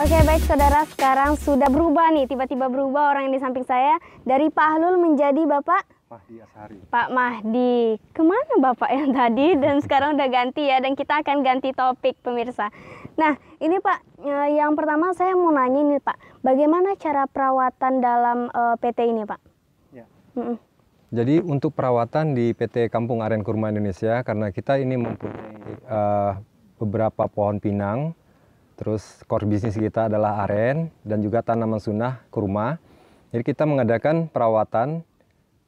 Oke, baik saudara, sekarang sudah berubah nih, tiba-tiba berubah orang yang di samping saya dari Pak Ahlul menjadi Bapak Mahdi Ashari. Pak Mahdi. Kemana Bapak yang tadi dan sekarang udah ganti ya, dan kita akan ganti topik pemirsa. Nah ini Pak, yang pertama saya mau nanya nih Pak, bagaimana cara perawatan dalam PT ini Pak? Ya. Jadi untuk perawatan di PT Kampung Aren Kurma Indonesia, karena kita ini mempunyai beberapa pohon pinang, terus core bisnis kita adalah aren dan juga tanaman sunnah kurma. Jadi kita mengadakan perawatan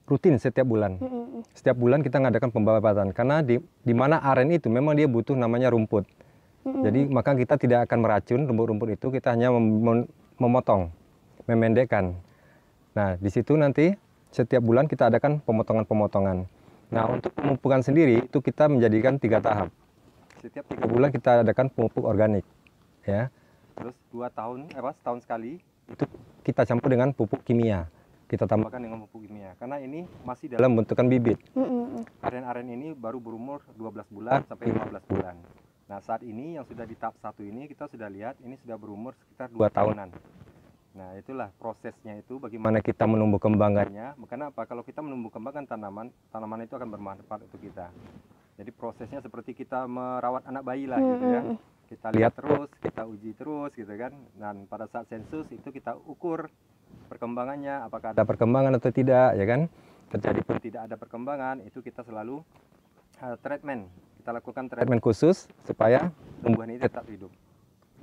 rutin setiap bulan. Setiap bulan kita mengadakan pembabatan karena di mana aren itu memang dia butuh namanya rumput. Jadi maka kita tidak akan meracun rumput-rumput itu, kita hanya memotong, memendekkan. Nah di situ nanti setiap bulan kita adakan pemotongan-pemotongan. Nah untuk pemupukan sendiri itu kita menjadikan 3 tahap. Setiap 3 bulan kita adakan pemupuk organik. Ya. Terus setahun sekali itu kita campur dengan pupuk kimia. Kita tambahkan dengan pupuk kimia karena ini masih dalam bentukan bibit. Aren-aren ini baru berumur 12 bulan sampai 15 bulan. Nah saat ini yang sudah di tahap 1 ini kita sudah lihat ini sudah berumur sekitar 2 tahunan. Nah itulah prosesnya itu bagaimana kita menumbuh kembangkannya. Karena apa? Kalau kita menumbuh kembangkan tanaman itu akan bermanfaat untuk kita. Jadi prosesnya seperti kita merawat anak bayi lah gitu ya. Kita lihat terus, kita uji terus gitu kan. Dan pada saat sensus itu kita ukur perkembangannya, apakah ada perkembangan atau tidak ya kan. Terjadi pun tidak ada perkembangan, itu kita selalu treatment. Kita lakukan treatment khusus supaya tumbuhan ini tetap hidup.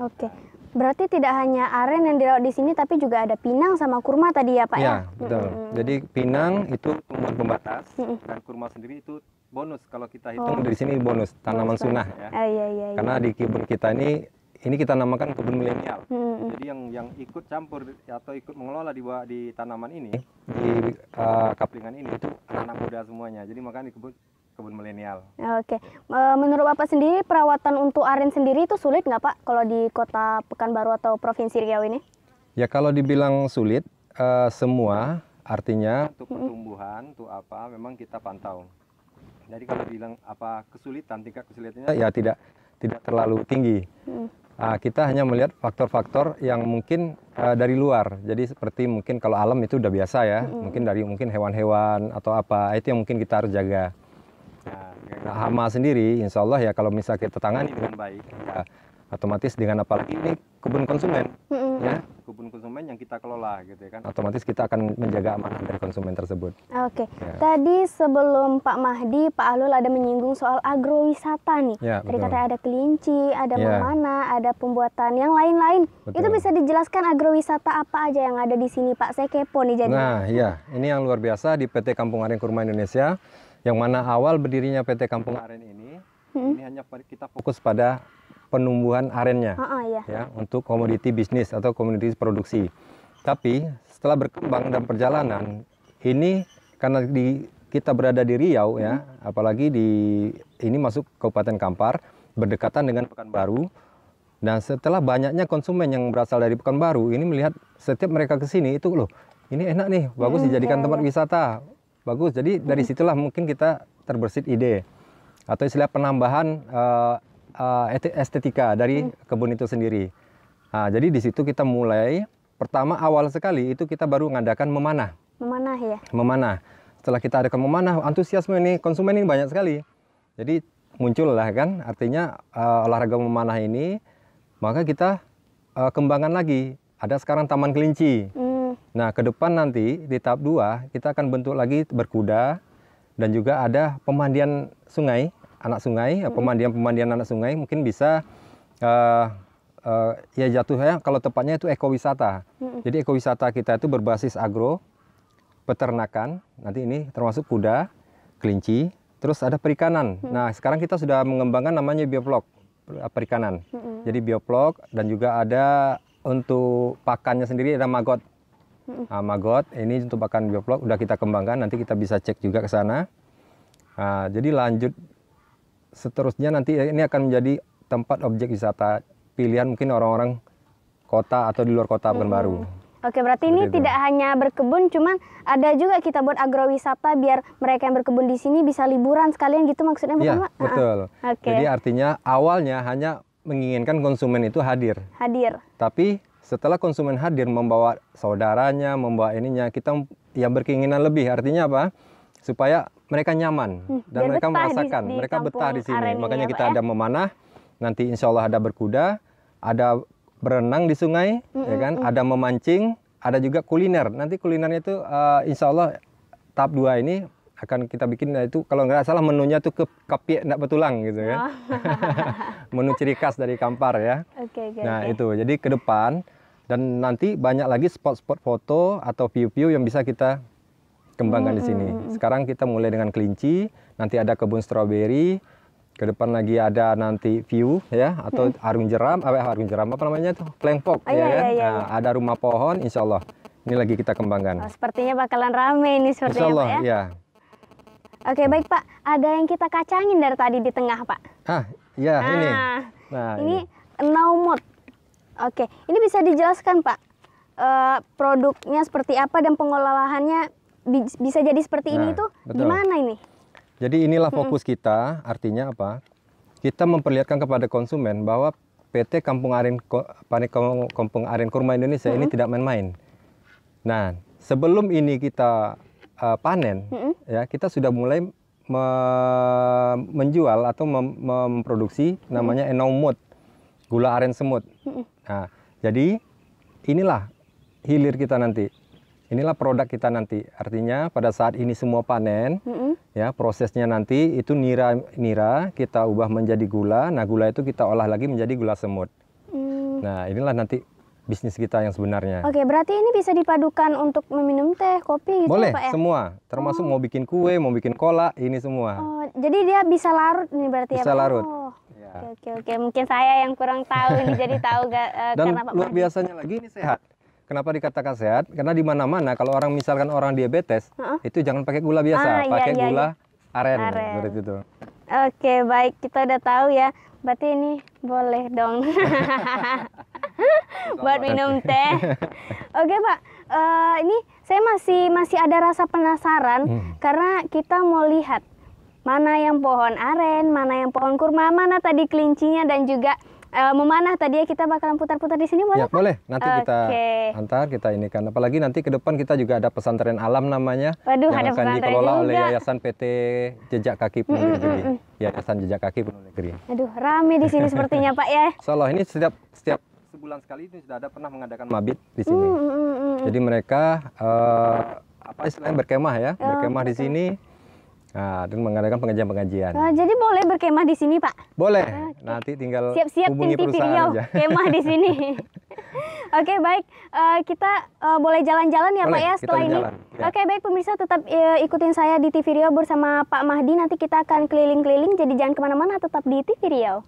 Oke, berarti tidak hanya aren yang dirawat di sini, tapi juga ada pinang sama kurma tadi ya Pak ya? Ya, betul. Jadi pinang itu tumbuhan pembatas dan kurma sendiri itu bonus. Kalau kita hitung dari sini bonus, tanaman sunnah ya. Iya. Karena di kebun kita ini kita namakan kebun milenial. Jadi yang ikut campur atau ikut mengelola di tanaman ini, di kaplingan ini itu anak-anak muda semuanya. Jadi makanya di kebun milenial. Oke, menurut Bapak sendiri perawatan untuk aren sendiri itu sulit nggak Pak kalau di kota Pekanbaru atau Provinsi Riau ini? Ya kalau dibilang sulit, semua artinya untuk pertumbuhan, untuk apa, memang kita pantau. Jadi kalau bilang apa kesulitan, tingkat kesulitannya ya tidak terlalu tinggi. Kita hanya melihat faktor-faktor yang mungkin dari luar. Jadi seperti mungkin kalau alam itu udah biasa ya, mungkin hewan-hewan atau apa, itu yang mungkin kita harus jaga. Nah, hama sendiri, insya Allah ya kalau misalnya kita tangani dengan baik, ya, otomatis dengan apalagi ini kebun konsumen, ya kebun konsumen yang kita kelola gitu ya kan, otomatis kita akan menjaga amanah dari konsumen tersebut. Oke, Ya. Tadi sebelum Pak Mahdi, Pak Ahlul ada menyinggung soal agrowisata nih. Ya, Tadi betul. katanya ada kelinci, ada Ya. memanah, ada pembuatan yang lain-lain. Betul. Itu bisa dijelaskan agrowisata apa aja yang ada di sini Pak? Saya kepo nih jadi. Nah, iya, ini yang luar biasa di PT Kampung Aren Kurma Indonesia, yang mana awal berdirinya PT Kampung Aren ini hanya kita fokus pada penumbuhan arennya, ya, untuk komoditi bisnis atau komoditi produksi. Tapi setelah berkembang dan perjalanan, ini karena kita berada di Riau ya, apalagi ini masuk Kabupaten Kampar, berdekatan dengan Pekanbaru. Dan setelah banyaknya konsumen yang berasal dari Pekanbaru, ini melihat setiap mereka ke sini itu loh, ini enak nih, bagus dijadikan tempat wisata, bagus. Jadi dari situlah mungkin kita terbersit ide atau istilah penambahan estetika dari kebun itu sendiri. Nah, jadi di situ kita mulai, pertama awal sekali itu kita baru mengadakan memanah. Memanah ya? Memanah. Setelah kita adakan memanah, antusiasme ini konsumen ini banyak sekali. Jadi muncul lah kan, artinya olahraga memanah ini, maka kita kembangkan lagi. Ada sekarang taman kelinci. Nah, ke depan nanti di tahap 2 kita akan bentuk lagi berkuda dan juga ada pemandian sungai, anak sungai, pemandian anak sungai mungkin bisa ya jatuhnya kalau tepatnya itu ekowisata. Jadi ekowisata kita itu berbasis agro, peternakan, nanti ini termasuk kuda, kelinci, terus ada perikanan. Nah, sekarang kita sudah mengembangkan namanya bioflok perikanan. Jadi bioflok dan juga ada untuk pakannya sendiri ada magot. Nah, magot ini untuk pakan bioflok udah kita kembangkan, nanti kita bisa cek juga ke sana. Nah, jadi lanjut seterusnya nanti ini akan menjadi tempat objek wisata pilihan mungkin orang-orang kota atau di luar kota Pekanbaru. Oke, berarti ini tidak hanya berkebun, cuman ada juga kita buat agrowisata biar mereka yang berkebun di sini bisa liburan sekalian gitu maksudnya, bukan Iya, Pak? betul. Oke. Jadi artinya awalnya hanya menginginkan konsumen itu hadir. Hadir. Tapi setelah konsumen hadir membawa saudaranya, membawa ininya, kita yang berkeinginan lebih. Artinya apa? Supaya mereka nyaman dan biar mereka betah merasakan, di mereka betah di kampung sini. aren ini Makanya ya, kita Pak, ya? ada memanah, nanti insya Allah ada berkuda, ada berenang di sungai, ya kan? Ada memancing, ada juga kuliner. Nanti kulinernya itu insya Allah tahap 2 ini akan kita bikin, itu kalau nggak salah menunya tuh kepiek ndak betulang gitu kan. Menu ciri khas dari Kampar ya. Oke. Nah itu, jadi ke depan dan nanti banyak lagi spot-spot foto atau view-view yang bisa kita kembangkan di sini. Sekarang kita mulai dengan kelinci, nanti ada kebun stroberi, ke depan lagi ada nanti view ya, atau arung jeram apa namanya tuh, plengpok ya kan. Nah, ada rumah pohon, insya Allah ini lagi kita kembangkan. Oh, sepertinya bakalan rame ini Insya sepertinya Allah, Pak ya. ya. Oke baik Pak, ada yang kita kacangin dari tadi di tengah Pak. Ya ini. Nah, Nah ini naumut. Oke, ini bisa dijelaskan Pak, produknya seperti apa dan pengolahannya bisa jadi seperti ini tuh betul. gimana ini? Jadi inilah fokus kita, artinya apa? Kita memperlihatkan kepada konsumen bahwa PT Kampung Aren Kurma Indonesia ini tidak main-main. Nah, sebelum ini kita panen, ya kita sudah mulai menjual atau memproduksi namanya enaumut, gula aren semut. Nah, jadi inilah hilir kita nanti. Inilah produk kita nanti. Artinya pada saat ini semua panen, ya prosesnya nanti itu nira kita ubah menjadi gula. Nah gula itu kita olah lagi menjadi gula semut. Nah inilah nanti bisnis kita yang sebenarnya. Oke, berarti ini bisa dipadukan untuk meminum teh, kopi gitu boleh, Pak ya? semua. Termasuk mau bikin kue, mau bikin kolak, ini semua. Oh, jadi dia bisa larut nih berarti Bisa ya Pak? larut. Oh. Ya. Oke. Mungkin saya yang kurang tahu ini jadi tahu Dan karena Pak luar Mahdi. biasanya lagi ini sehat. Kenapa dikatakan sehat? Karena di mana-mana kalau misalkan orang diabetes, itu jangan pakai gula biasa, pakai gula aren. Seperti itu. Oke, baik, kita udah tahu ya. Berarti ini boleh dong buat minum teh. Oke Pak, ini saya masih ada rasa penasaran karena kita mau lihat mana yang pohon aren, mana yang pohon kurma, mana tadi kelincinya dan juga memanah tadi ya, kita bakalan putar-putar di sini boleh? Ya, boleh. Nanti kita antar, kita ini kan. Apalagi nanti ke depan kita juga ada pesantren alam namanya. Waduh, yang ada akan pesantren dikelola juga oleh Yayasan PT Jejak Kaki Penuh Negeri. Yayasan Jejak Kaki Penuh Negeri. Aduh, rame di sini sepertinya Pak ya. Insyaallah ini setiap sebulan sekali itu sudah ada pernah mengadakan mabit di sini. Jadi mereka apa istilahnya berkemah ya, berkemah di sini. Nah, dan mengadakan pengajian-pengajian. Jadi boleh berkemah di sini, Pak? Boleh. Nanti tinggal siap-siap hubungi tim TV perusahaan Riau, aja. kemah di sini. Oke, baik. Kita boleh jalan-jalan ya, Boleh, Pak ya setelah kita ini. jalan, ya. Oke, baik pemirsa, tetap ikutin saya di TV Riau bersama Pak Mahdi. Nanti kita akan keliling-keliling, jadi jangan kemana-mana, tetap di TV Riau.